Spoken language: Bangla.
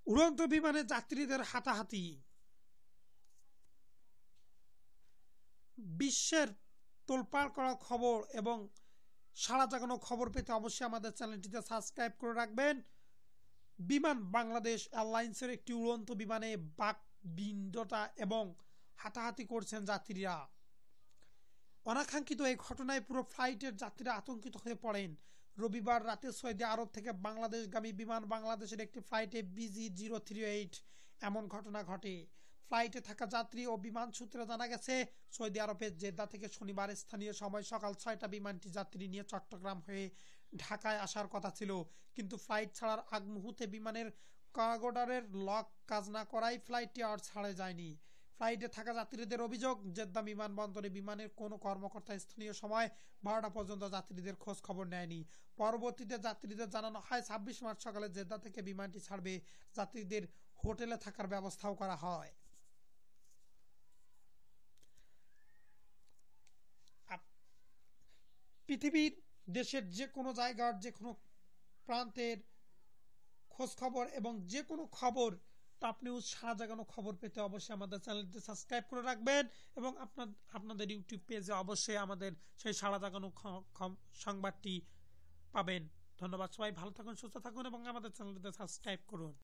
উড়ন্ত বিমানে যাত্রীদের হাতাহাতি। বিশ্বের তোলপাড় করা খবর এবং সাড়া জাগানো খবর পেতে অবশ্যই আমাদের চ্যানেলটিতে সাবস্ক্রাইব করে রাখবেন। বিমান বাংলাদেশ এয়ারলাইন্সের একটি উড়ন্ত বিমানে বাকবিন্যতা এবং হাতাহাতি করছেন যাত্রীরা। অনাকাঙ্ক্ষিত এই ঘটনায় পুরো ফ্লাইটের যাত্রীরা আতঙ্কিত হয়ে পড়েন। রবিবার রাতে সৌদি আরব থেকে বাংলাদেশগামী বিমান বাংলাদেশের একটি ফ্লাইটে BG038 এমন ঘটনা ঘটে। ফ্লাইটে থাকা যাত্রী ও বিমান সূত্রে জানা গেছে, সৌদি আরবের জেদ্দা থেকে শনিবার স্থানীয় সময় সকাল 6টা বিমানটি যাত্রী নিয়ে চট্টগ্রাম হয়ে ঢাকায় আসার কথা ছিল, কিন্তু ফ্লাইট ছাড়ার আগ মুহূর্তে বিমানের কার্গোডারের লক কাজ না করায় ফ্লাইটটি আর ছাড়ে যায়নি। ফ্লাইটে থাকা যাত্রীদের অভিযোগ, জেদ্দা বিমানবন্দরে বিমানের কোনো কর্মকর্তা স্থানীয় সময় 12টা পর্যন্ত যাত্রীদের খোঁজ খবর নেয়নি। পরবর্তীতে যাত্রীদের জানানো হয় 26 মার্চ সকালে জেদ্দা থেকে বিমানটি ছাড়বে। যাত্রীদের হোটেলে থাকার ব্যবস্থাও করা হয়। পৃথিবীর দেশের যে কোনো জায়গার যে কোনো প্রান্তের খোঁজ খবর এবং যে কোনো খবর টপ নিউজ সারা জাগানো খবর পেতে অবশ্যই আমাদের চ্যানেলটি সাবস্ক্রাইব করে রাখবেন এবং আপনাদের ইউটিউব পেজে অবশ্যই আমাদের সেই সারা জাগানো সংবাদটি পাবেন। ধন্যবাদ, সবাই ভালো থাকুন, সুস্থ থাকুন এবং আমাদের চ্যানেলটিতে সাবস্ক্রাইব করুন।